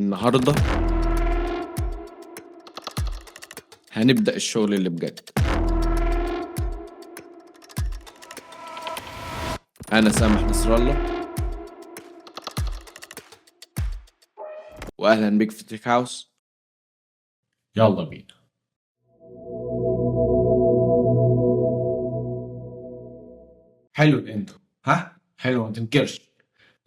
النهاردة هنبدأ الشغل اللي بجد. أنا سامح نصر الله، وأهلا بيك في تيك هاوس. يلا بينا. حلو الانترو، ها؟ حلو، ما تنكرش.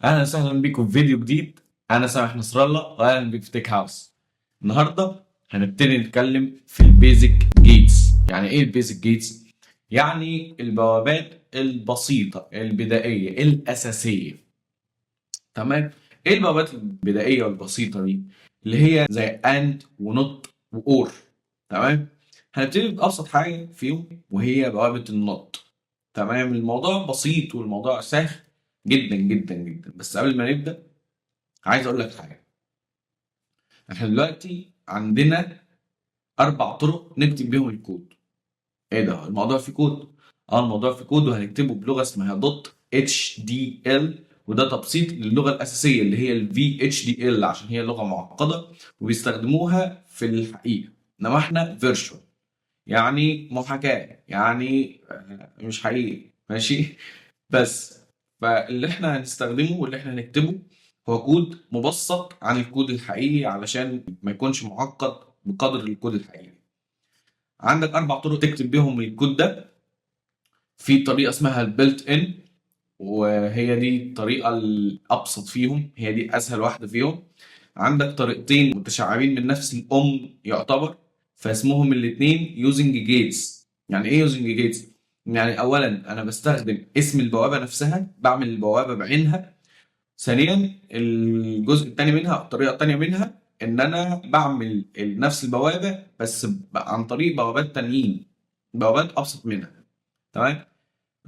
أهلا وسهلا بيكم في فيديو جديد. أنا سامح نصر الله، وأهلا بيك في تيك هاوس. النهاردة هنبتدي نتكلم في البيزك جيتس. يعني إيه البيزك جيتس؟ يعني البوابات البسيطة البدائية الأساسية. تمام. ايه البوابات البدائيه والبسيطه دي؟ اللي هي زي اند ونوت واور. تمام. هنبتدي بابسط حاجه فيهم وهي بوابه النوت. تمام. الموضوع بسيط والموضوع سهل جدا جدا جدا، بس قبل ما نبدا عايز اقول لك حاجه. احنا دلوقتي عندنا 4 طرق نكتب بيهم الكود. ايه ده؟ الموضوع فيه كود؟ الموضوع فيه كود، وهنكتبه بلغه اسمها دوت اتش دي ال، وده تبسيط للغه الاساسيه اللي هي الفي اتش دي ال، عشان هي لغه معقده وبيستخدموها في الحقيقه. انما احنا فيرتشوال، يعني محاكاه، يعني مش حقيقي. ماشي. بس فاللي احنا هنستخدمه واللي احنا هنكتبه هو كود مبسط عن الكود الحقيقي علشان ما يكونش معقد بقدر الكود الحقيقي. عندك 4 طرق تكتب بيهم الكود ده. في طريقة اسمها البيلت ان، وهي دي الطريقة الأبسط فيهم، هي دي أسهل واحدة فيهم. عندك طريقتين متشعبين من نفس الأم يعتبر، فاسمهم الاتنين يوزنج جيتس. يعني إيه يوزنج جيتس؟ يعني أولا أنا بستخدم اسم البوابة نفسها، بعمل البوابة بعينها. ثانيا الجزء الثاني منها، الطريقة الثانية منها، إن أنا بعمل نفس البوابة بس عن طريق بوابات تانيين، بوابات أبسط منها. تمام.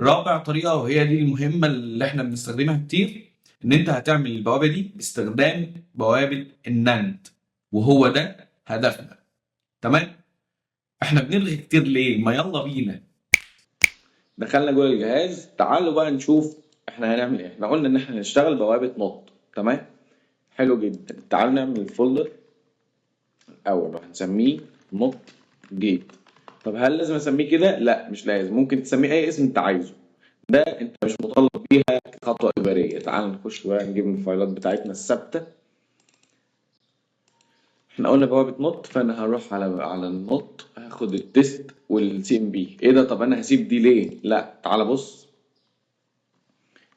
رابع طريقة وهي دي المهمة اللي احنا بنستخدمها كتير، ان انت هتعمل البوابة دي باستخدام بوابة الناند، وهو ده هدفنا. تمام. احنا بنرغي كتير ليه؟ ما يلا بينا. دخلنا جوه الجهاز، تعالوا بقى نشوف احنا هنعمل ايه. احنا قلنا ان احنا هنشتغل بوابة نوت. تمام. حلو جدا. تعالوا نعمل الفولدر الاول وهنسميه نوت جيت. طب هل لازم اسميه كده؟ لا مش لازم، ممكن تسميه اي اسم انت عايزه، ده انت مش مطالب بيها كخطوه اجباريه. تعال نخش بقى نجيب الفايلات بتاعتنا الثابته. احنا قلنا بوابه نوت، فانا هروح على النوت، هاخد التست والسي ام بي. ايه ده؟ طب انا هسيب دي ليه؟ لا تعال بص،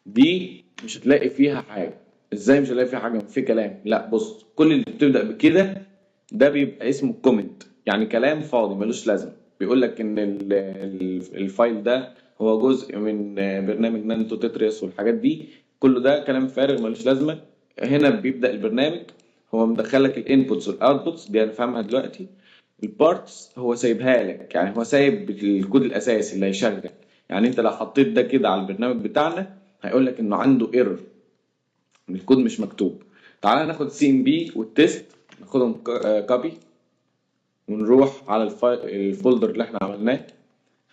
دي مش هتلاقي فيها حاجه. ازاي مش هتلاقي فيها حاجه؟ في كلام. لا بص، كل اللي بتبدا بكده ده بيبقى اسمه كومنت، يعني كلام فاضي ملوش لازمه. بيقول لك ان الفايل ده هو جزء من برنامج نانتو تتريس والحاجات دي. كله ده كلام فارغ ملوش لازمه. هنا بيبدا البرنامج، هو مدخلك الانبوتس والاوتبوتس دي هنفهمها دلوقتي. البارتس هو سايبها لك، يعني هو سايب الكود الاساسي اللي هيشغل. يعني انت لو حطيت ده كده على البرنامج بتاعنا هيقول لك انه عنده ايرور، الكود مش مكتوب. تعالى ناخد السي ام بي والتست، ناخدهم كوبي ونروح على الفولدر اللي احنا عملناه.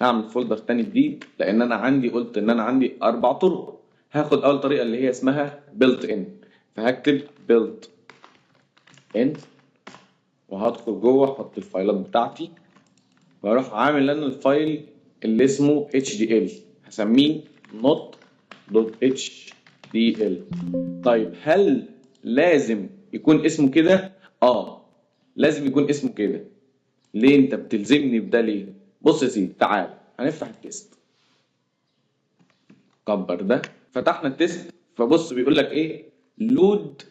هعمل فولدر تاني جديد، لان انا قلت ان انا عندي 4 طرق. هاخد اول طريقه اللي هي اسمها بيلت ان، فهكتب بيلت ان وهدخل جوه احط الفايلات بتاعتي، واروح عامل انا الفايل اللي اسمه htdl، هسميه not.htdl. طيب هل لازم يكون اسمه كده؟ لازم يكون اسمه كده. ليه انت بتلزمني بده ليه؟ بص يا سيدي، تعال هنفتح التست. كبر ده. فتحنا التست، فبص بيقول لك ايه؟ load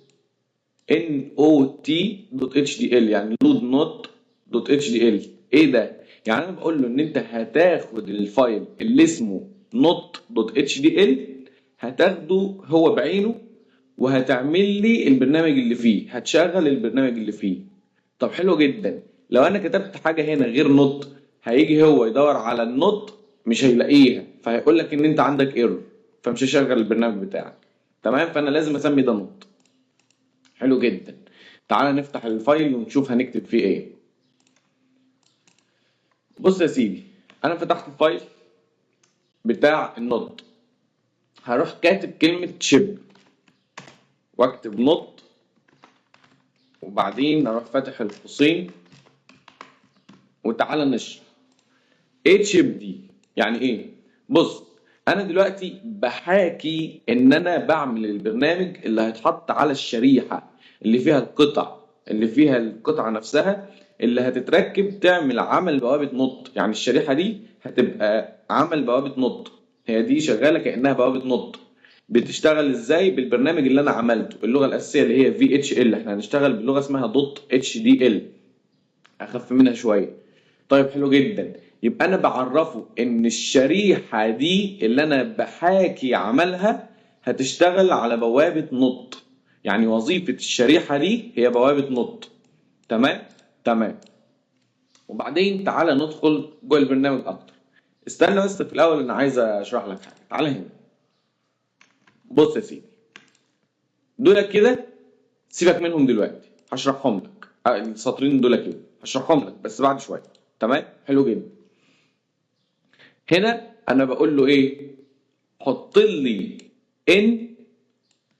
not.htdl، يعني load not.htdl. ايه ده؟ يعني انا بقول له ان انت هتاخد الفايل اللي اسمه not.htdl، هتاخده هو بعينه وهتعمل لي البرنامج اللي فيه، هتشغل البرنامج اللي فيه. طب حلو جدا. لو انا كتبت حاجه هنا غير نوت، هيجي هو يدور على النوت مش هيلاقيها، فهيقول لك ان انت عندك ايرور، فمش هيشغل البرنامج بتاعك. تمام. فانا لازم اسمي ده نوت. حلو جدا. تعالى نفتح الفايل ونشوف هنكتب فيه ايه. بص يا سيدي، انا فتحت الفايل بتاع النوت، هروح كاتب كلمه شيب واكتب نوت وبعدين اروح فاتح القوسين وتعالى نشرح ايه تشيب دي، يعني ايه. بص، انا دلوقتي بحاكي ان انا بعمل البرنامج اللي هيتحط على الشريحة اللي فيها القطع، اللي فيها القطعة نفسها اللي هتتركب تعمل عمل بوابة نط. يعني الشريحة دي هتبقى عمل بوابة نط، هي دي شغالة كأنها بوابة نط. بتشتغل ازاي؟ بالبرنامج اللي انا عملته، اللغة الاساسية اللي هي VHL. احنا هنشتغل باللغة اسمها .HDL، اخف منها شوية. طيب حلو جدا، يبقى انا بعرفه ان الشريحة دي اللي انا بحاكي عملها هتشتغل على بوابة نط، يعني وظيفة الشريحة دي هي بوابة نط. تمام تمام. وبعدين تعالى ندخل جوه البرنامج اكتر. استنى بس في الاول، انا عايز اشرح لك حاجة. تعالى هنا، بص يا سيدي، دول كده سيبك منهم دلوقتي، هشرحهم لك. السطرين دول كده هشرحهم لك بس بعد شوية. تمام حلو جدا. هنا انا بقول له ايه؟ حط لي ان،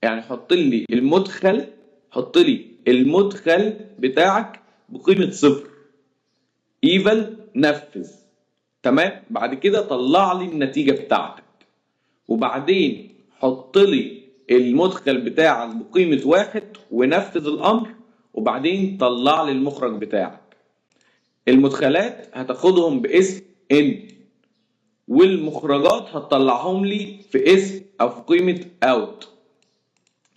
يعني حط لي المدخل، حط لي المدخل بتاعك بقيمة صفر. ايفل نفذ. تمام. بعد كده طلع لي النتيجة بتاعتك. وبعدين حط لي المدخل بتاعك بقيمة واحد ونفذ الامر. وبعدين طلع لي المخرج بتاعك. المدخلات هتاخدهم باسم ان، والمخرجات هتطلعهم لي في اسم او في قيمة اوت.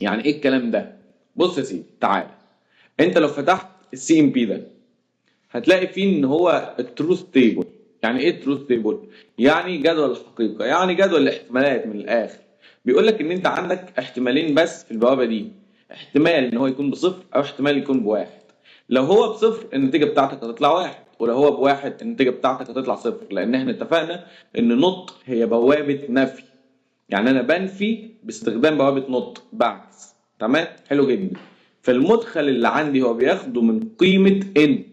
يعني ايه الكلام ده؟ بص يا سيدي، تعالى انت لو فتحت السي ام بي ده هتلاقي فيه ان هو التروث تيبل. يعني ايه التروث تيبل؟ يعني جدول الحقيقه، يعني جدول الاحتمالات من الاخر. بيقول لك ان انت عندك احتمالين بس في البوابه دي، احتمال ان هو يكون بصفر او احتمال يكون بواحد. لو هو بصفر النتيجه بتاعتك هتطلع واحد، ولو هو بواحد النتيجه بتاعتك هتطلع صفر، لان احنا اتفقنا ان نوت هي بوابه نفي. يعني انا بنفي باستخدام بوابه نوت، بعكس. تمام حلو جدا. فالمدخل اللي عندي هو بياخده من قيمه ان،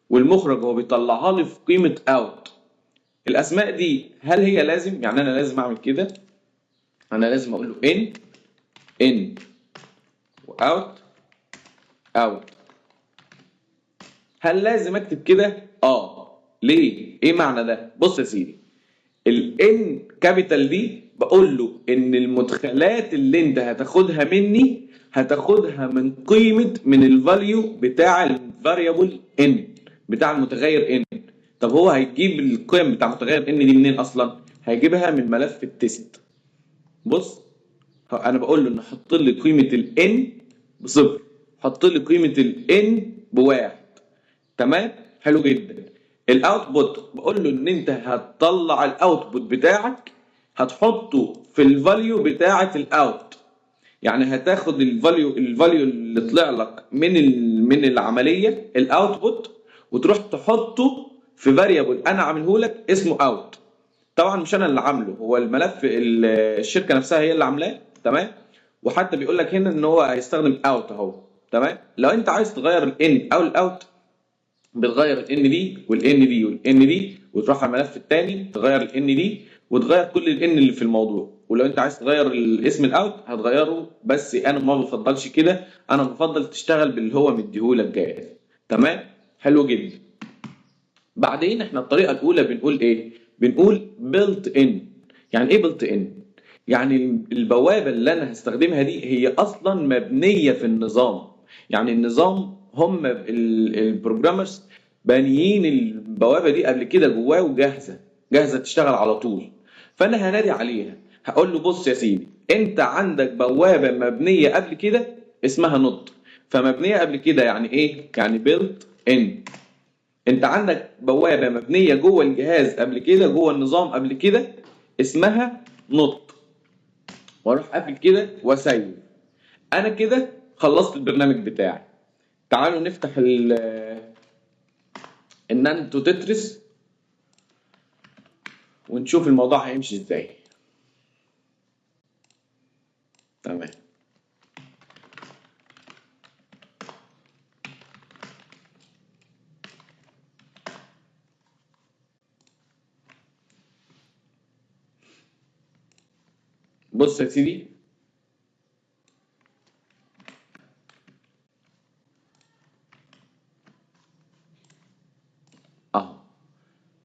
والمخرج هو بيطلعها لي في قيمه اوت. الاسماء دي هل هي لازم؟ يعني انا لازم اعمل كده؟ انا لازم اقول له ان واوت اوت. هل لازم اكتب كده؟ ليه؟ ايه معنى ده؟ بص يا سيدي، الان كابيتال دي بقول له ان المدخلات اللي انت هتاخدها مني هتاخدها من الفاليو بتاع الفاريبل ان، بتاع المتغير ان. طب هو هيجيب القيم بتاع متغير ان دي منين اصلا؟ هيجيبها من ملف التست. بص، انا بقول له ان حط لي قيمه الان بصفر، حط لي قيمه الان بواحد. تمام حلو جدا. الاوتبوت بقول له ان انت هتطلع الاوتبوت بتاعك هتحطه في الفاليو بتاعه الاوت. يعني هتاخد الفاليو اللي طلع لك من العمليه الاوتبوت، وتروح تحطه في فاريبل انا عامله لك اسمه اوت. طبعا مش انا اللي عامله، هو الملف الشركه نفسها هي اللي عاملاه. تمام. وحتى بيقول لك هنا ان هو هيستخدم اوت اهو. تمام. لو انت عايز تغير الان او الاوت بتغير الان دي والان دي والان دي، وتروح على الملف الثاني تغير الان دي وتغير كل الان اللي في الموضوع. ولو انت عايز تغير الاسم الاوت هتغيره، بس انا ما بفضلش كده، انا بفضل تشتغل باللي هو مديهولك جاهز. تمام حلو جدا. بعدين احنا الطريقه الاولى بنقول ايه؟ بنقول built in. يعني ايه built in؟ يعني البوابه اللي انا هستخدمها دي هي اصلا مبنيه في النظام. يعني النظام هم البروجرامرز بانيين البوابه دي قبل كده جواه وجاهزه، جاهزه تشتغل على طول. فانا هنادي عليها، هقول له بص يا سيدي، انت عندك بوابه مبنيه قبل كده اسمها نوت. فمبنيه قبل كده يعني ايه؟ يعني built in. انت عندك بوابه مبنيه جوه الجهاز قبل كده، جوه النظام قبل كده، اسمها نوت. واروح قافل كده واسيب. انا كده خلصت البرنامج بتاعي. تعالوا نفتح النانتو تترس ونشوف الموضوع هيمشي ازاي. تمام. بص يا سيدي،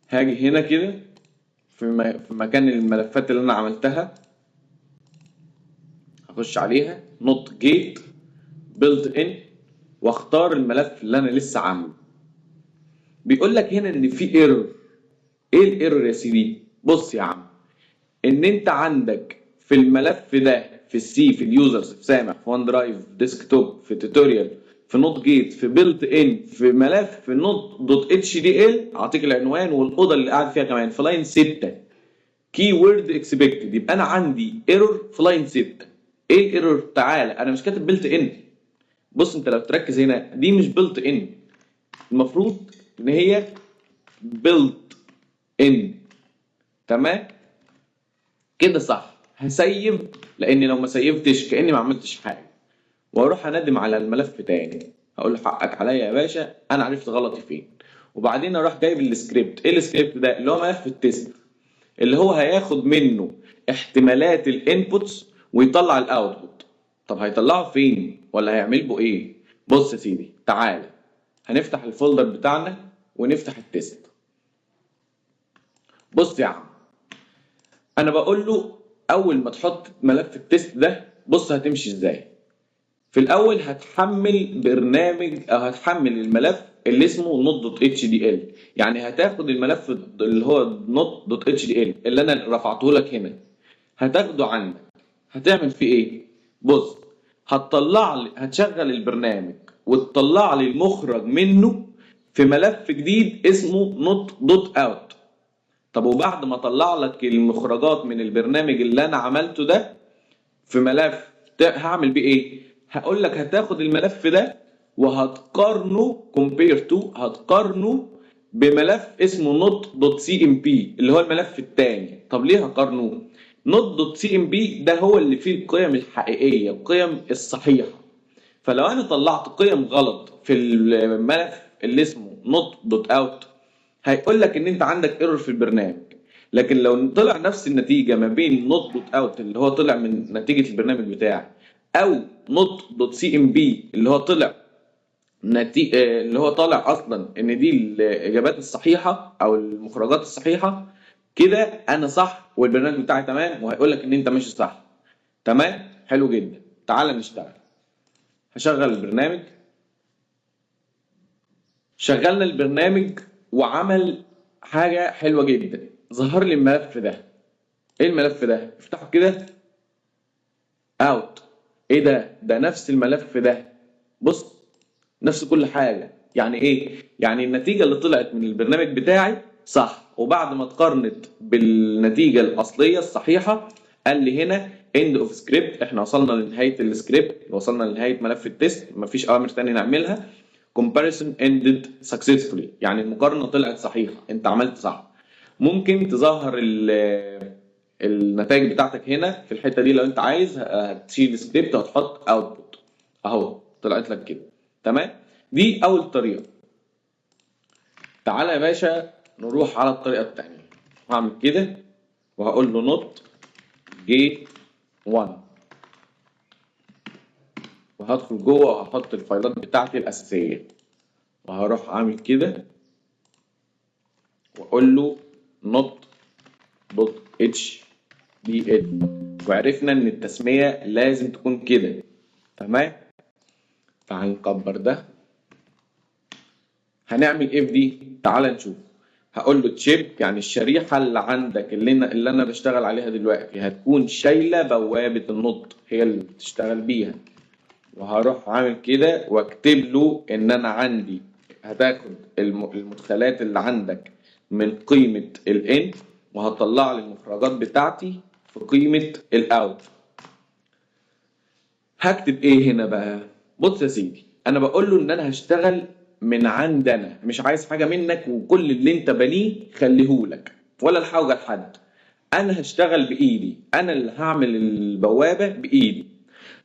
هاجي هنا كده في مكان الملفات اللي انا عملتها، هخش عليها نوت جيت بيلت ان واختار الملف اللي انا لسه عامله. بيقول لك هنا ان في ايرور. ايه الايرور يا سيدي؟ بص يا عم، ان انت عندك في الملف ده في السي، في اليوزرز، في سامح، في وان درايف، في ديسكتوب، في توتوريال، في نوت جيت، في بيلت ان، في ملف في نوت دوت اتش دي ال، اعطيك العنوان والاوضه اللي قاعد فيها كمان في لاين 6 كي وورد اكسبكتد. يبقى انا عندي ايرور في لاين 6. ايه الايرور؟ تعالى، انا مش كاتب بيلت ان. بص انت لو تركز هنا، دي مش بيلت ان، المفروض ان هي بيلت ان. تمام كده صح. هسيب، لان لو ما سيبتش كاني ما عملتش حاجه، واروح اندم على الملف تاني، هقول له حقك عليا يا باشا، انا عرفت غلطي فين. وبعدين اروح جايب السكريبت. ايه السكريبت ده؟ اللي هو ملف التست، اللي هو هياخد منه احتمالات الانبوتس ويطلع الاوتبوت. طب هيطلعه فين ولا هيعمل به ايه؟ بص يا سيدي، تعالى هنفتح الفولدر بتاعنا ونفتح التست. بص يا عم، انا بقول له اول ما تحط ملف التست ده، بص هتمشي ازاي. في الاول هتحمل برنامج او هتحمل الملف اللي اسمه نوت دوت اتش دي ال. يعني هتاخد الملف اللي هو نوت دوت اتش دي ال اللي انا رفعته لك هنا، هتاخده عندك، هتعمل فيه ايه؟ بص، هتطلع لي، هتشغل البرنامج وتطلع لي المخرج منه في ملف جديد اسمه نوت دوت اوت. طب وبعد ما اطلع لك المخرجات من البرنامج اللي انا عملته ده في ملف، هعمل بيه ايه؟ هقول لك هتاخد الملف ده وهتقارنه compare to، هتقارنه بملف اسمه not.cmp اللي هو الملف الثاني. طب ليه هقارنه؟ not.cmp ده هو اللي فيه القيم الحقيقية، القيم الصحيحة. فلو انا طلعت قيم غلط في الملف اللي اسمه not.out، هيقول لك ان انت عندك ايرور في البرنامج. لكن لو طلع نفس النتيجه ما بين not.out اللي هو طلع من نتيجه البرنامج بتاعي، او not.cmp اللي هو طلع اللي هو طالع اصلا ان دي الاجابات الصحيحه او المخرجات الصحيحه، كده انا صح والبرنامج بتاعي تمام، وهيقول لك ان انت ماشي صح. تمام، حلو جدا. تعال نشتغل. هشغل البرنامج. شغلنا البرنامج وعمل حاجة حلوة جدا، ظهر لي الملف ده. ايه الملف ده؟ افتحه كده، اوت. ايه ده؟ ده نفس الملف ده. بص، نفس كل حاجة. يعني ايه؟ يعني النتيجة اللي طلعت من البرنامج بتاعي صح، وبعد ما اتقارنت بالنتيجة الأصلية الصحيحة قال لي هنا end of script. احنا وصلنا لنهاية السكريبت، وصلنا لنهاية ملف التست، مفيش أوامر تانية نعملها. comparison ended successfully، يعني المقارنة طلعت صحيحة، انت عملت صح. ممكن تظهر النتائج بتاعتك هنا في الحتة دي لو انت عايز، هتشيل سكريبت وهتحط اوتبوت اهو طلعت لك كده. تمام، دي اول طريقة. تعالى يا باشا نروح على الطريقة التانية. هعمل كده وهقول له نوت جيت 1، وهدخل جوه وهحط الفايلات بتاعتي الأساسية، وهروح عامل كده واقول له نوت دوت اتش دي ال، وعرفنا ان التسمية لازم تكون كده. تمام، فهنكبر ده. هنعمل ايه في دي؟ تعال نشوف. هقول له تشيب، يعني الشريحة اللي عندك اللي انا بشتغل عليها دلوقتي هتكون شايلة بوابة النوت، هي اللي بتشتغل بيها. وهروح عامل كده واكتب له ان انا عندي هتاخد المدخلات اللي عندك من قيمة الان، وهطلع لي المخرجات بتاعتي في قيمة الاوت. هكتب ايه هنا بقى؟ بص يا سيدي، انا بقول له ان انا هشتغل من عند، انا مش عايز حاجة منك، وكل اللي انت بنيه خليهولك ولا الحاجة لحد. انا هشتغل بايدي، انا اللي هعمل البوابة بايدي.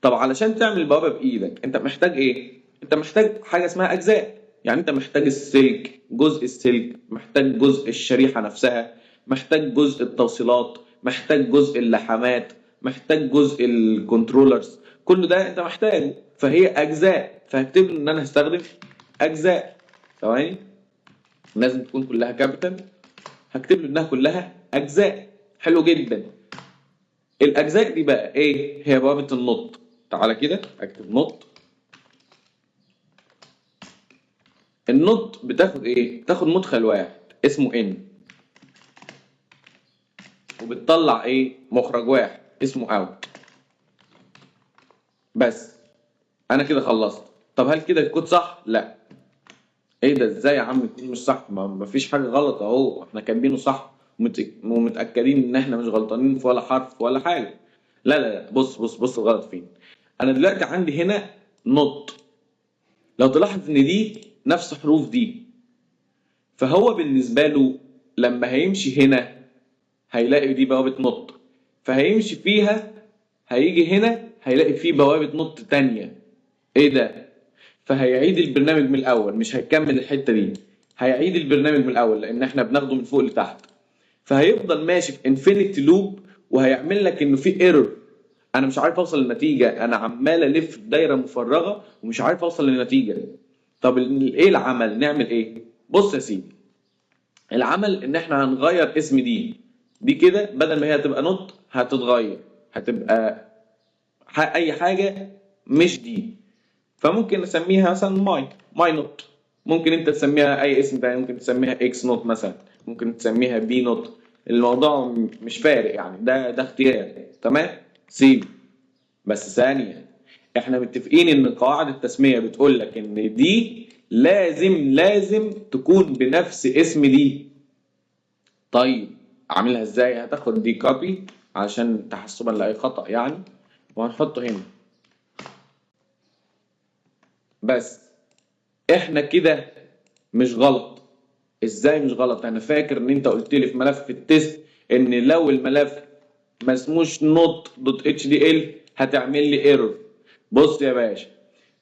طب علشان تعمل البوابة بايدك انت محتاج ايه؟ انت محتاج حاجة اسمها اجزاء. يعني انت محتاج السلك، جزء السلك، محتاج جزء الشريحة نفسها، محتاج جزء التوصيلات، محتاج جزء اللحامات، محتاج جزء الكنترولرز. كل ده انت محتاجه، فهي اجزاء. فهكتب له ان انا هستخدم اجزاء. ثواني، لازم تكون كلها كابيتال. هكتب له انها كلها اجزاء. حلو جدا. الاجزاء دي بقى ايه؟ هي بوابه النط. تعالى كده اكتب نط. النط بتاخد ايه؟ بتاخد مدخل واحد اسمه ان، وبتطلع ايه؟ مخرج واحد اسمه اوت. بس انا كده خلصت. طب هل كده الكود صح؟ لا. ايه ده؟ ازاي يا عم يكون مش صح؟ ما فيش حاجه غلط اهو، احنا كاتبينه صح ومتاكدين ان احنا مش غلطانين في ولا حرف ولا حاجه. لا لا لا، بص بص بص الغلط فين. انا دلوقتي عندي هنا نوت، لو تلاحظ ان دي نفس حروف دي، فهو بالنسبه له لما هيمشي هنا هيلاقي دي بوابه نوت، فهيمشي فيها هيجي هنا هيلاقي فيه بوابه نوت تانية. ايه ده؟ فهيعيد البرنامج من الاول، مش هيكمل الحته دي، هيعيد البرنامج من الاول لان احنا بناخده من فوق لتحت. فهيفضل ماشي في انفينيتي لوب، وهيعمل لك انه في ايرور. انا مش عارف اوصل للنتيجه، انا عمال الف في دايره مفرغه ومش عارف اوصل للنتيجه. طب ايه العمل؟ نعمل ايه؟ بص يا سيدي، العمل ان احنا هنغير اسم دي كده، بدل ما هي هتبقى نوت هتتغير، هتبقى اي حاجه مش دي. فممكن نسميها مثلا ماي نوت. ممكن انت تسميها اي اسم تاني، ممكن تسميها اكس نوت مثلا، ممكن تسميها بي نوت. الموضوع مش فارق يعني، ده اختيار. تمام؟ سيب. بس ثانية، احنا متفقين ان قواعد التسمية بتقول لك ان دي لازم تكون بنفس اسم دي. طيب اعملها ازاي؟ هتاخد دي كوبي عشان تحسبا لاي خطأ يعني، وهنحطه هنا. بس احنا كده مش غلط. ازاي مش غلط؟ انا فاكر ان انت قلت لي في ملف التست ان لو الملف ما اسموش not.hdl هتعمل لي ايرور. بص يا باشا،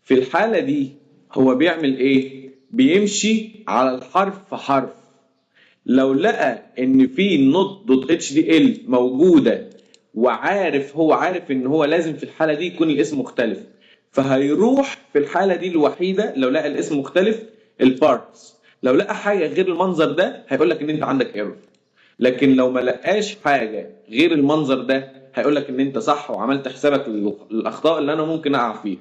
في الحالة دي هو بيعمل ايه؟ بيمشي على الحرف حرف. لو لقى ان في not.hdl موجودة وعارف، هو عارف ان هو لازم في الحالة دي يكون الاسم مختلف، فهيروح في الحالة دي الوحيدة لو لقى الاسم مختلف البارتس. لو لقى حاجة غير المنظر ده هيقول لك ان انت عندك ايرور. لكن لو ما لقاش حاجة غير المنظر ده هيقول لك ان انت صح وعملت حسابك للاخطاء اللي انا ممكن اقع فيها.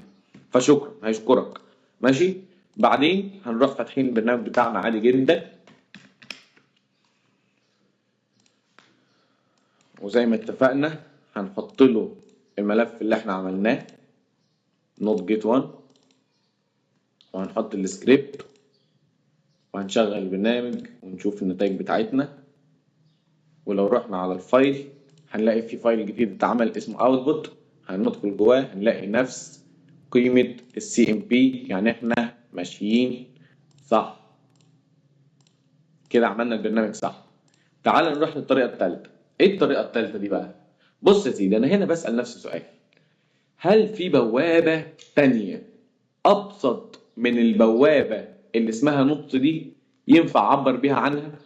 فشكرا، هيشكرك. ماشي. بعدين هنروح فاتحين البرنامج بتاعنا عادي جدا، وزي ما اتفقنا هنحط له الملف اللي احنا عملناه نوت جيت 1، وهنحط السكريبت، وهنشغل البرنامج ونشوف النتائج بتاعتنا. ولو رحنا على الفايل هنلاقي في فايل جديد اتعمل اسمه اوتبوت، هندخل جواه هنلاقي نفس قيمة السي ام بي، يعني احنا ماشيين صح كده، عملنا البرنامج صح. تعال نروح للطريقة الثالثة. ايه الطريقة الثالثة دي بقى؟ بص يا سيدي، انا هنا بسأل نفسي سؤال: هل في بوابة تانية ابسط من البوابة اللي اسمها نوت دي ينفع اعبر بيها عنها؟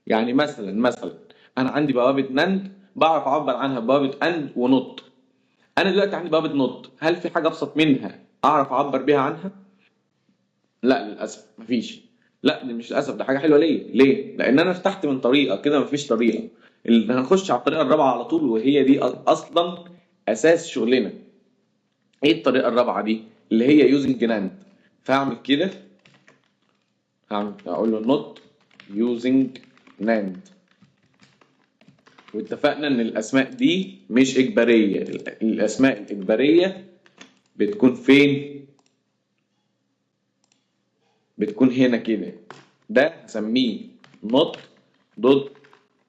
يعني مثلا انا عندي بوابه ناند بعرف اعبر عنها ببوابه اند ونوت. انا دلوقتي عندي بوابه نوت، هل في حاجه ابسط منها اعرف اعبر بيها عنها؟ لا للاسف مفيش. لا دي مش للاسف، ده حاجه حلوه. ليه؟ لان انا فتحت من طريقه كده، مفيش طريقه. اللي هنخش على الطريقه الرابعه على طول، وهي دي اصلا اساس شغلنا. ايه الطريقه الرابعه دي؟ اللي هي يوزنج ناند. فهعمل كده، اقول له نوت يوزنج ناند. واتفقنا ان الاسماء دي مش اجباريه. الاسماء الاجباريه بتكون فين؟ بتكون هنا كده. ده هسميه not دوت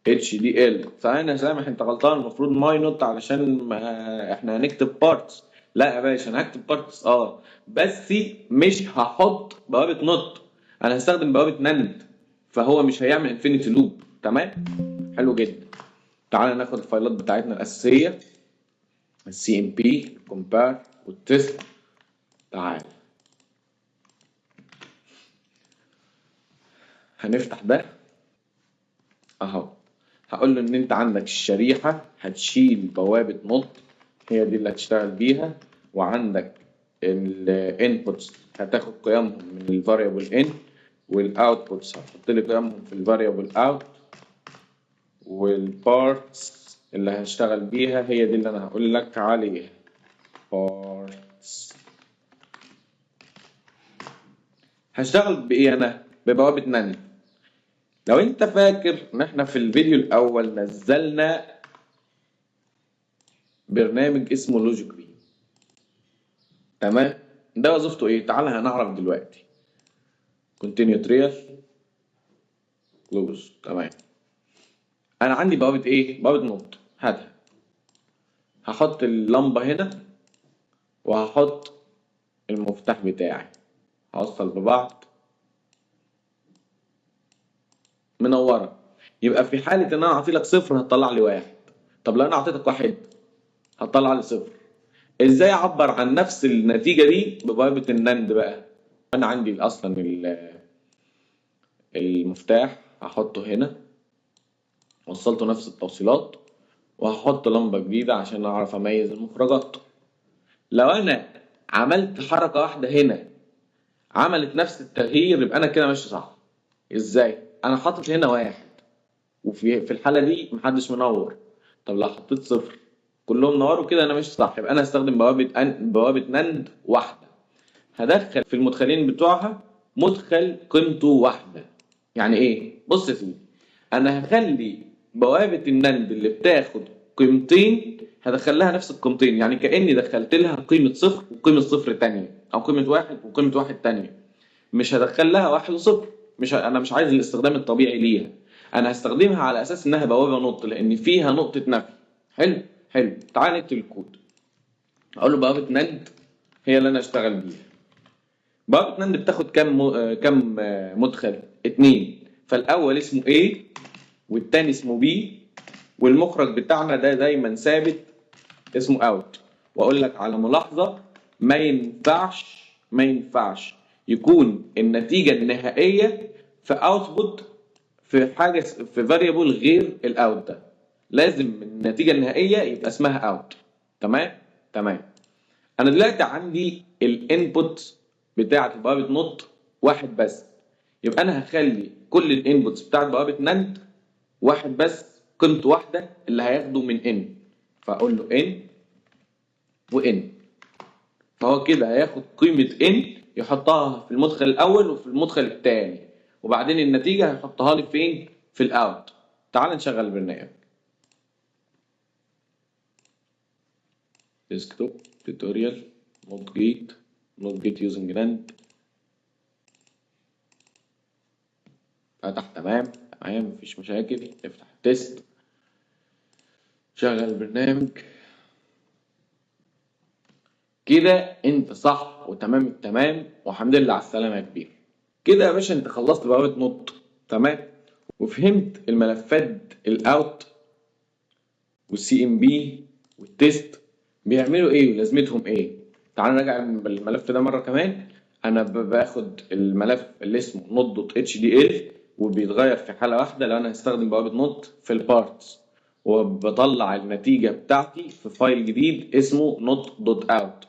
hdl. فانا سامح انت غلطان، المفروض ماي نوت علشان ما احنا هنكتب بارتس. لا يا باشا، انا هكتب بارتس بس مش هحط بوابه نوت، انا هستخدم بوابه ناند، فهو مش هيعمل انفينيتي لوب. تمام؟ حلو جدا. تعالى ناخد الفايلات بتاعتنا الاساسيه، السي ام بي، الكومبار، والتست. تعال هنفتح ده اهو. هقول له ان انت عندك الشريحه هتشيل بوابه نوت، هي دي اللي هتشتغل بيها. وعندك الانبوتس هتاخد قيمهم من الفاريبل ان، والاوتبوتس هتحط لي قيمهم في الفاريبل اوت. والبارتس اللي هنشتغل بيها هي دي اللي انا هقول لك عليها. parts. هشتغل بايه انا؟ ببوابة ناند. لو انت فاكر ان احنا في الفيديو الاول نزلنا برنامج اسمه لوجيك بي، تمام؟ ده وظيفته ايه؟ تعالى هنعرف دلوقتي. continue trial close. تمام. انا عندي بوابة ايه؟ بوابة نوت. هاتها. هحط اللمبة هنا وهحط المفتاح بتاعي، هوصل ببعض منورة. يبقى في حالة ان انا اعطيلك صفر هتطلع لي واحد. طب لو انا اعطيتك واحد هتطلع لي صفر. ازاي اعبر عن نفس النتيجة دي ببوابة الناند بقى؟ انا عندي اصلا المفتاح هحطه هنا، وصلته نفس التوصيلات، وهحط لمبة جديدة عشان اعرف اميز المخرجات. لو انا عملت حركة واحدة هنا عملت نفس التغيير يبقى انا كده ماشي صح. ازاي؟ انا حاطط هنا واحد وفي الحالة دي محدش منور. طب لو حطيت صفر كلهم نوروا كده انا ماشي صح. يبقى انا هستخدم بوابة ناند واحدة. هدخل في المدخلين بتوعها مدخل قيمته واحدة. يعني ايه؟ بص يا سيدي، انا هخلي بوابة الناند اللي بتاخد قيمتين هدخل لها نفس القيمتين، يعني كأني دخلت لها قيمة صفر وقيمة صفر تانية، او قيمة واحد وقيمة واحد تانية. مش هدخل لها واحد وصفر. انا مش عايز الاستخدام الطبيعي ليها. انا هستخدمها على اساس انها بوابة نقط لان فيها نقطة نفي. حلو حلو. تعال نكتب الكود. اقول له بوابة ناند هي اللي انا اشتغل بيها. بوابة ناند بتاخد كم مدخل؟ اتنين. فالاول اسمه A والتاني اسمه B، والمخرج بتاعنا ده دايما ثابت اسمه اوت. واقول لك على ملاحظة، ما ينفعش يكون النتيجة النهائية في اوتبوت في حاجة في فاريبل غير الاوت ده. لازم النتيجة النهائية يبقى اسمها اوت. تمام؟ تمام. انا دلوقتي عندي الانبوت بتاعت بوابة نوت واحد بس. يبقى انا هخلي كل الانبوتس بتاعت بوابة ناند واحد بس، قيمته واحدة اللي هياخده من ان. فاقول له ان وان. فهو كده هياخد قيمة ان يحطها في المدخل الاول وفي المدخل الثاني، وبعدين النتيجة هيحطها لي فين؟ في الاوت. تعال نشغل البرنامج. ديسكتوب توتوريال نوت جيت يوزنج ناند. فتح. تمام تمام مفيش مشاكل. افتح التست، شغل البرنامج. كده انت صح وتمام التمام والحمد لله على السلامة يا كبير. كده يا باشا انت خلصت بوابة نوت. تمام. وفهمت الملفات الاوت والسي ام بي والتست بيعملوا ايه ولازمتهم ايه. تعال نراجع الملف ده مرة كمان. انا باخد الملف اللي اسمه node.hdl وبيتغير في حالة واحدة لو انا هستخدم بوابة نوت في البارتس، وبطلع النتيجة بتاعتي في فايل جديد اسمه node.out،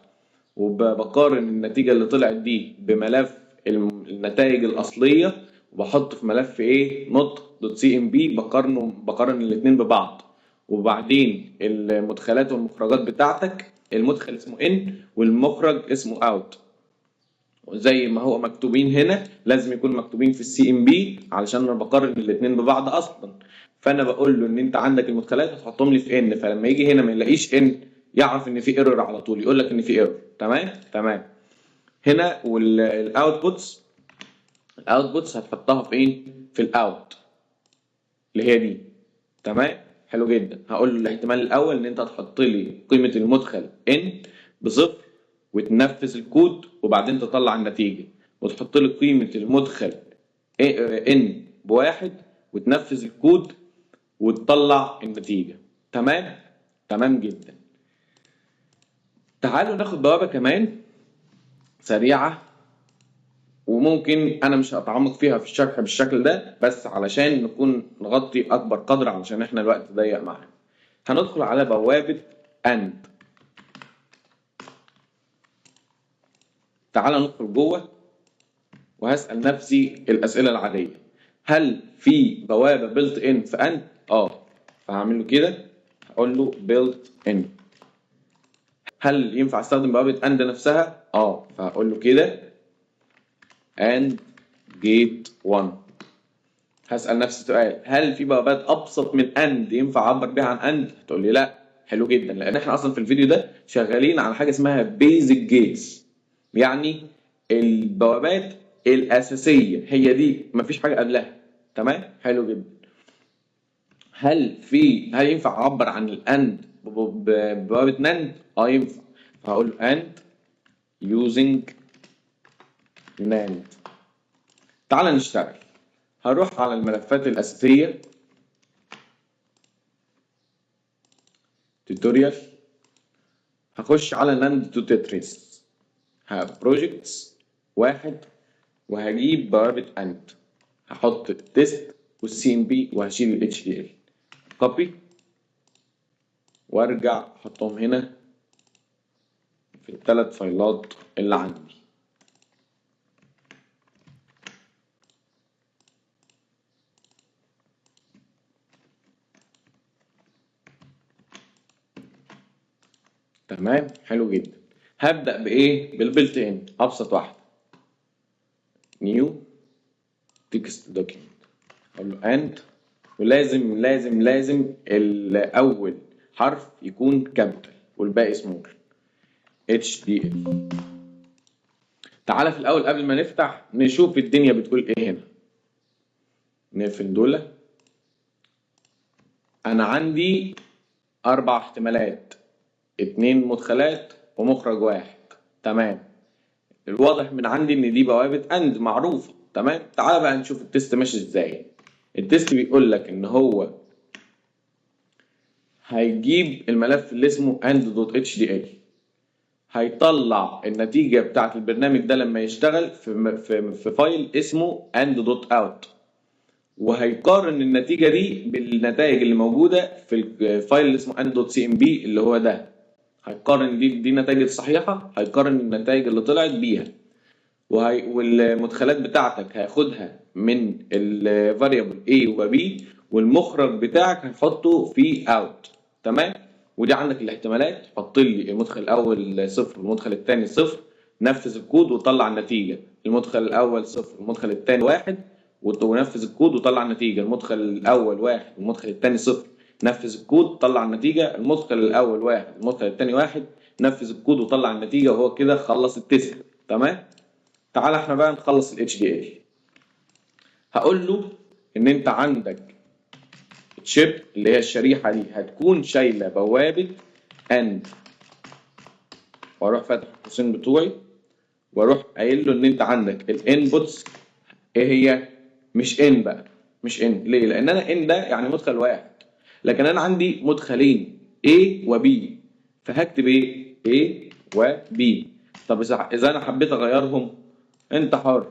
وبقارن النتيجة اللي طلعت دي بملف النتائج الأصلية وبحطه في ملف ايه؟ not.cmp. بقارن الاتنين ببعض. وبعدين المدخلات والمخرجات بتاعتك، المدخل اسمه in والمخرج اسمه out، وزي ما هو مكتوبين هنا لازم يكون مكتوبين في السي ام بي علشان انا بقارن الاتنين ببعض اصلا. فانا بقول له ان انت عندك المدخلات هتحطهم لي في ان، فلما يجي هنا ما يلاقيش ان يعرف ان في ايرور على طول، يقول لك ان في ايرور. تمام تمام. هنا والاوتبوتس، الاوتبوتس هتحطها فين؟ في الاوت اللي هي دي. تمام حلو جدا. هقول له الاحتمال الاول ان انت تحط لي قيمه المدخل ان بصفر وتنفذ الكود وبعدين تطلع النتيجه، وتحط لي قيمه المدخل ان بواحد وتنفذ الكود وتطلع النتيجه. تمام تمام جدا. تعالوا ناخد بوابه كمان سريعه، وممكن انا مش هتعمق فيها في الشرح بالشكل ده بس علشان نكون نغطي اكبر قدر علشان احنا الوقت ضيق معانا. هندخل على بوابة اند. تعال ندخل جوه وهسأل نفسي الأسئلة العادية. هل في بوابة بيلت ان في اند؟ فهعمل له كده، هقول له built in. هل ينفع استخدم بوابه اند نفسها؟ فهقول له كده and gate 1. هسأل نفس السؤال، هل في بوابات ابسط من اند ينفع اعبر بيها عن اند؟ هتقول لي لا. حلو جدا، لان احنا اصلا في الفيديو ده شغالين على حاجه اسمها بيزك جيتس، يعني البوابات الاساسيه، هي دي مفيش حاجه قبلها. تمام، حلو جدا. هل ينفع اعبر عن الاند ببوابه ناند؟ ينفع. فهقول له اند using ناند. تعال نشتغل. هروح على الملفات الاساسيه، توتوريال، هخش على ناند تو تتريس، بروجكتس 1، وهجيب بوابه اند، هحط التست والسي ام بي وهشيل الاتش دي ال، كوبي، وارجع احطهم هنا في الثلاث فايلات اللي عندي. تمام، حلو جدا. هبدأ بإيه؟ بالبلت إن، أبسط واحدة. نيو تكست دوكيمنت، أقول له أند، ولازم لازم لازم الأول حرف يكون كابيتال والباقي سمول. HTML. تعالى في الأول قبل ما نفتح نشوف الدنيا بتقول إيه هنا. نقفل دول. أنا عندي 4 احتمالات، 2 مدخلات ومخرج واحد. تمام، الواضح من عندي ان دي بوابه اند معروفه. تمام، تعال بقى نشوف التست ماشي ازاي. التست بيقول لك ان هو هيجيب الملف اللي اسمه and.hdl، هيطلع النتيجه بتاعه البرنامج ده لما يشتغل في فايل اسمه and.out، وهيقارن النتيجه دي بالنتائج اللي موجوده في الفايل اللي اسمه and.cmp اللي هو ده. هيقارن دي النتائج الصحيحه، هيقارن النتائج اللي طلعت بيها، والمدخلات بتاعتك هياخدها من الفاريبل A و B، والمخرج بتاعك هتحطه في out. تمام، ودي عندك الاحتمالات. حط لي المدخل الاول 0 والمدخل الثاني 0، نفذ الكود وطلع النتيجه. المدخل الاول 0 والمدخل الثاني 1، ونفذ الكود وطلع النتيجه. المدخل الاول 1 والمدخل الثاني 0، نفذ الكود طلع النتيجه. المدخل الاول 1 والمدخل الثاني 1، نفذ الكود وطلع النتيجه، وهو كده خلص التست. تمام، تعال احنا بقى نخلص ال HDL. هقول له ان انت عندك تشيب اللي هي الشريحه دي هتكون شايله بوابه اند، واروح فاتح القوسين بتوعي واروح قايل له ان انت عندك الانبوتس ايه هي؟ مش ان بقى، مش ان. ليه؟ لان انا ان ده يعني مدخل واحد، لكن انا عندي مدخلين A و B، فهكتب ايه؟ A و B. طب اذا انا حبيت اغيرهم انت حر.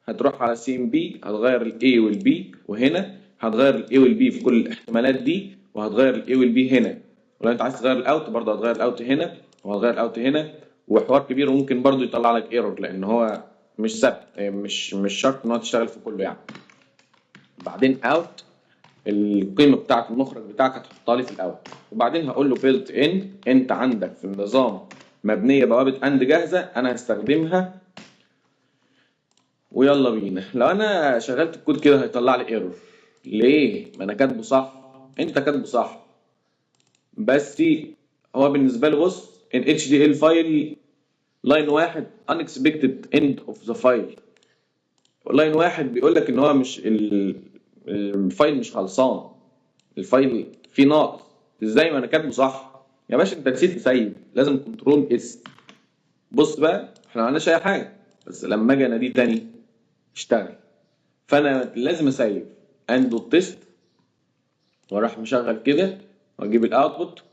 هتروح على سي ام بي، هتغير الاي والبي، وهنا هتغير الاي والبي في كل الاحتمالات دي، وهتغير الاي والبي هنا. ولو انت عايز تغير الاوت برضه هتغير الاوت هنا وهتغير الاوت هنا. وحوار كبير، وممكن برضه يطلع لك ايرور لان هو مش ثابت، مش شرط ان هو تشتغل في كله يعني. بعدين اوت، القيمه بتاعت المخرج بتاعك هتحطها لي في الاوت. وبعدين هقول له بيلت ان، انت عندك في النظام مبنيه بوابه اند جاهزه انا هستخدمها، ويلا بينا. لو انا شغلت الكود كده هيطلع لي ايرور. ليه؟ ما انا كاتبه صح، انت كاتبه صح، بس هو بالنسبه له بص ان HDL فايل لاين واحد unexpected end of the file. لاين واحد بيقول لك ان هو مش الفايل مش خلصان، الفايل فيه ناقص. ازاي؟ ما انا كاتبه صح يا باشا، انت نسيت تسيب، لازم كنترول اس. بص بقى، احنا ما عملناش اي حاجه، بس لما اجي اناديه تاني اشتغل. فانا لازم اسيب اند دوت تيست، واروح مشغل كده واجيب الاوتبوت،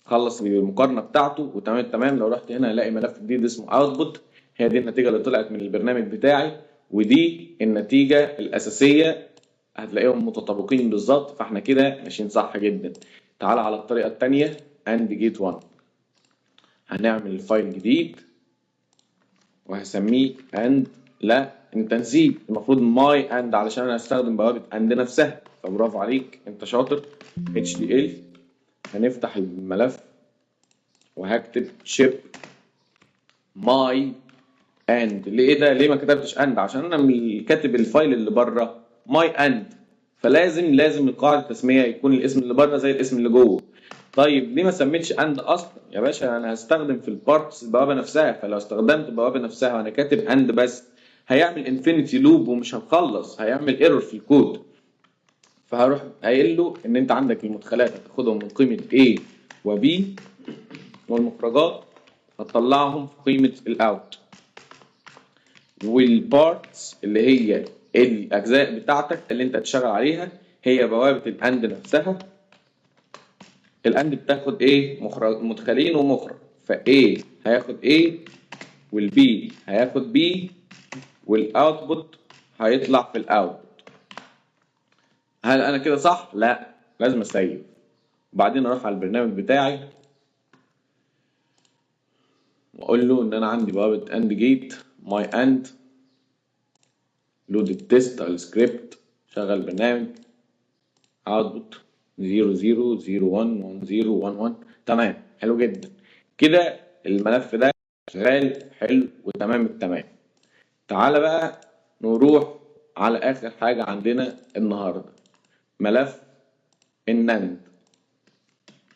خلص المقارنه بتاعته وتمام التمام. لو رحت هنا هلاقي ملف جديد اسمه اوتبوت، هي دي النتيجه اللي طلعت من البرنامج بتاعي، ودي النتيجه الاساسيه، هتلاقيهم متطابقين بالظبط. فاحنا كده ماشيين صح جدا. تعال على الطريقه الثانيه، اند جيت 1. هنعمل فايل جديد وهسميه اند لا انت نسيت، المفروض ماي اند علشان انا هستخدم بوابه اند نفسها، فبرافو عليك انت شاطر. HDL هنفتح الملف وهكتب شيب ماي اند. ليه ده؟ ليه ما كتبتش اند؟ عشان انا كاتب الفايل اللي بره ماي اند، فلازم القاعده التسميه يكون الاسم اللي بره زي الاسم اللي جوه. طيب ليه ما سميتش اند اصلا يا باشا؟ انا هستخدم في البارتس البوابه نفسها، فلو استخدمت البوابه نفسها وانا كاتب اند بس هيعمل انفينيتي لوب ومش هنخلص، هيعمل ايرور في الكود. فهروح قايل له ان انت عندك المدخلات هتاخدهم من قيمه A و B، والمخرجات هتطلعهم في قيمه الاوت، والبارتس اللي هي الاجزاء بتاعتك اللي انت هتشتغل عليها هي بوابه الاند نفسها. الاند بتاخد ايه؟ مدخلين ومخرج، فA هياخد A والB هياخد B والاوتبوت هيطلع في الاوتبوت. هل انا كده صح؟ لا، لازم اسيب. وبعدين اروح على البرنامج بتاعي واقول له ان انا عندي بوابه اند جيت ماي اند لود التست او السكريبت، شغل برنامج اوتبوت 00011011. تمام، حلو جدا كده. الملف ده شغال حلو وتمام التمام. تعالى بقى نروح على اخر حاجه عندنا النهارده، ملف الناند.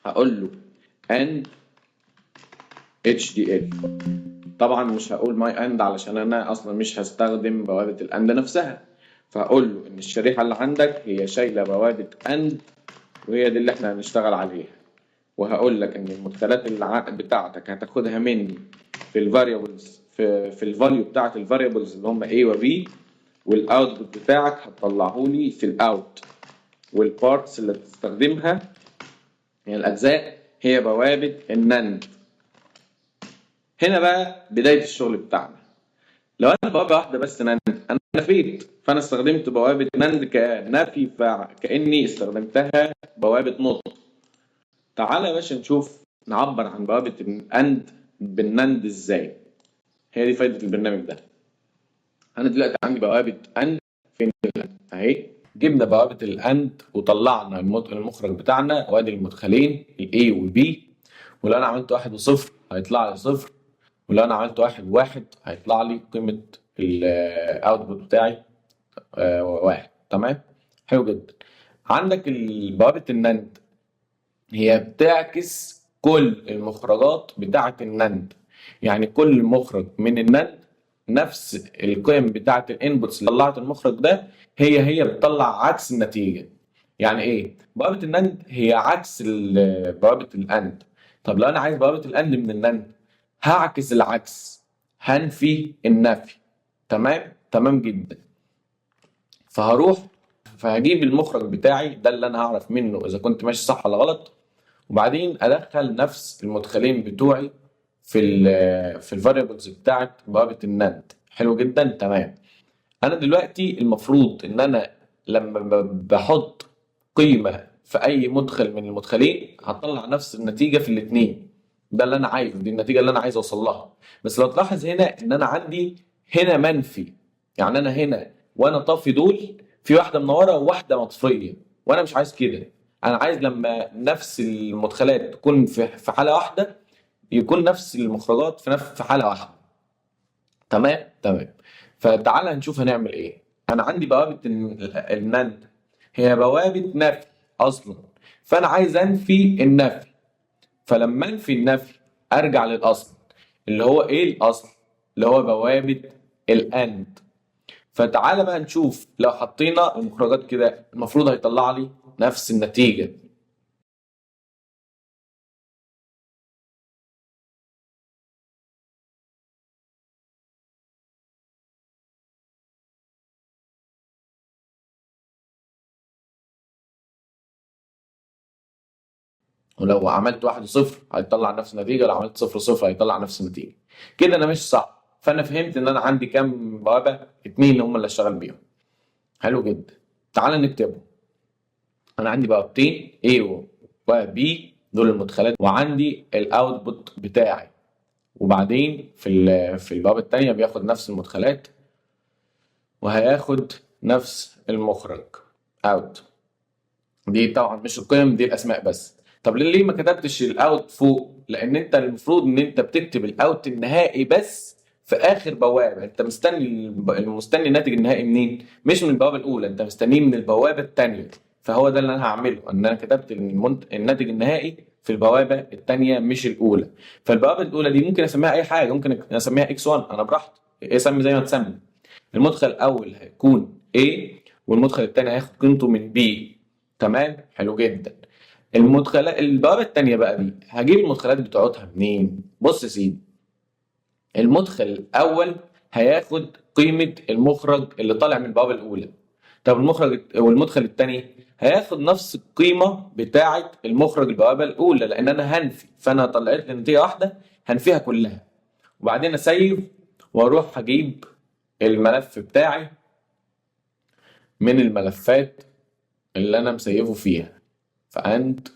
هقول له and HDL. طبعا مش هقول ماي اند علشان انا اصلا مش هستخدم بوابه الاند نفسها، فهقول له ان الشريحه اللي عندك هي شايله بوابه اند وهي دي اللي احنا هنشتغل عليها. وهقول لك ان المدخلات اللي بتاعتك هتاخدها مني في الفاريبلز، في الفاليو بتاعت الفاريبلز اللي هم A و B، والاوتبوت بتاعك هتطلعه لي في الاوت، والبارتس اللي هتستخدمها يعني الاجزاء هي بوابه الناند. هنا بقى بدايه الشغل بتاعنا. لو انا بوابه واحده بس ناند انا نفيت، فانا استخدمت بوابه ناند كنفي، فكاني استخدمتها بوابه نطق. تعالى يا باشا نشوف نعبر عن بوابه الاند بالناند ازاي. هي دي فايده البرنامج ده. انا دلوقتي عندي بوابه اند، فين الاند اهي، جبنا بوابه الاند وطلعنا المخرج بتاعنا، وادي المدخلين الاي والبي. ولو انا عملت 1 وصفر هيطلع لي صفر، ولو انا عملت 1 وواحد هيطلع لي قيمه الاوتبوت بتاعي 1. تمام، حلو جدا. عندك بوابه الناند هي بتعكس كل المخرجات بتاعه الناند، يعني كل مخرج من الناند نفس القيم بتاعه الانبوتس اللي طلعت المخرج ده هي بتطلع عكس النتيجه. يعني ايه؟ بوابه الناند هي عكس بوابه الاند. طب لو انا عايز بوابه الاند من الناند هعكس العكس، هنفي النفي. تمام، تمام جدا. فهروح فهجيب المخرج بتاعي ده اللي انا هعرف منه اذا كنت ماشي صح ولا غلط، وبعدين ادخل نفس المدخلين بتوعي في الفاريبلز بتاعت بوابه الناند. حلو جدا، تمام. انا دلوقتي المفروض ان انا لما بحط قيمه في اي مدخل من المدخلين هطلع نفس النتيجه في الاثنين. ده اللي انا عايزه، دي النتيجه اللي انا عايز اوصل لها. بس لو تلاحظ هنا ان انا عندي هنا منفي، يعني انا هنا وانا طافي دول في واحده منوره وواحده مطفيه، وانا مش عايز كده. انا عايز لما نفس المدخلات تكون في حاله واحده يكون نفس المخرجات في حاله واحده. تمام، تمام. فتعالى نشوف هنعمل ايه. انا عندي بوابه الناند هي بوابه نفي اصلا، فانا عايز انفي النفي. فلما انفي النفي ارجع للاصل اللي هو ايه الاصل؟ اللي هو بوابه الاند. فتعالى بقى نشوف لو حطينا المخرجات كده المفروض هيطلع لي نفس النتيجه. ولو عملت 1 صفر هيطلع نفس النتيجه، لو عملت 0 صفر هيطلع نفس النتيجه. كده انا مش صح، فانا فهمت ان انا عندي كام بوابه؟ 2 اللي هم اللي اشتغل بيهم. حلو جدا، تعال نكتبهم. انا عندي بوابتين A و B، دول المدخلات، وعندي الاوتبوت بتاعي. وبعدين في البوابه الثانيه بياخد نفس المدخلات وهياخد نفس المخرج اوت. دي طبعا مش القيم، دي الاسماء بس. طب ليه ما كتبتش الاوت فوق؟ لان انت المفروض ان انت بتكتب الاوت النهائي بس في اخر بوابه. انت مستني الناتج النهائي منين؟ مش من البوابه الاولى، انت مستنيه من البوابه الثانيه. فهو ده اللي انا هعمله، ان انا كتبت الناتج النهائي في البوابه الثانيه مش الاولى. فالبوابه الاولى دي ممكن اسميها اي حاجه، ممكن اسميها اكس 1، انا براحتي، اسمي زي ما تسمي. المدخل الاول هيكون A، والمدخل الثاني هياخد قيمته من B. تمام، حلو جدا. البوابه الثانيه بقى دي هجيب المدخلات بتاعتها منين؟ بص يا سيدي، المدخل الاول هياخد قيمه المخرج اللي طالع من البوابه الاولى. طب والمدخل الثاني هياخد نفس القيمه بتاعه المخرج البوابه الاولى، لان انا هنفي، فانا طلعت لي نتيجه واحده هنفيها كلها. وبعدين اسيف واروح اجيب الملف بتاعي من الملفات اللي انا مسيفه فيها، فاند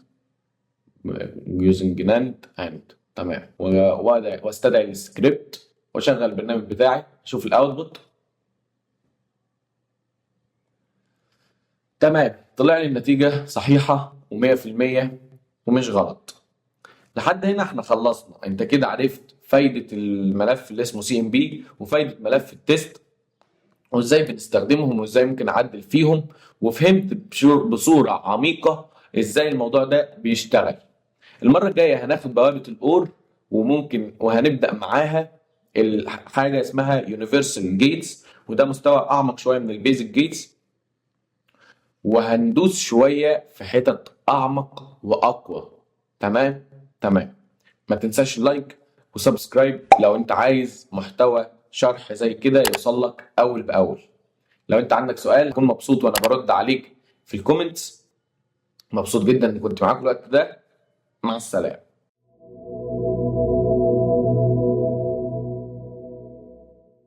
يوزنج ناند اند. تمام، واستدعي السكريبت واشغل البرنامج بتاعي، اشوف الاوتبوت. تمام، طلع لي النتيجة صحيحة و100% ومش غلط. لحد هنا احنا خلصنا. انت كده عرفت فايدة الملف اللي اسمه CMP وفايدة ملف التست وازاي بنستخدمهم وازاي ممكن اعدل فيهم، وفهمت بصورة عميقة ازاي الموضوع ده بيشتغل. المرة الجاية هناخد بوابة الأور، وهنبدأ معاها حاجة اسمها Universal Gates، وده مستوى أعمق شوية من البيزك جيتس، وهندوس شوية في حتت أعمق وأقوى. تمام؟ تمام. ما تنساش اللايك وسبسكرايب لو أنت عايز محتوى شرح زي كده يوصل لك أول بأول. لو أنت عندك سؤال هكون مبسوط وأنا برد عليك في الكومنتس. مبسوط جدا إني كنت معاك الوقت ده. مع السلامة.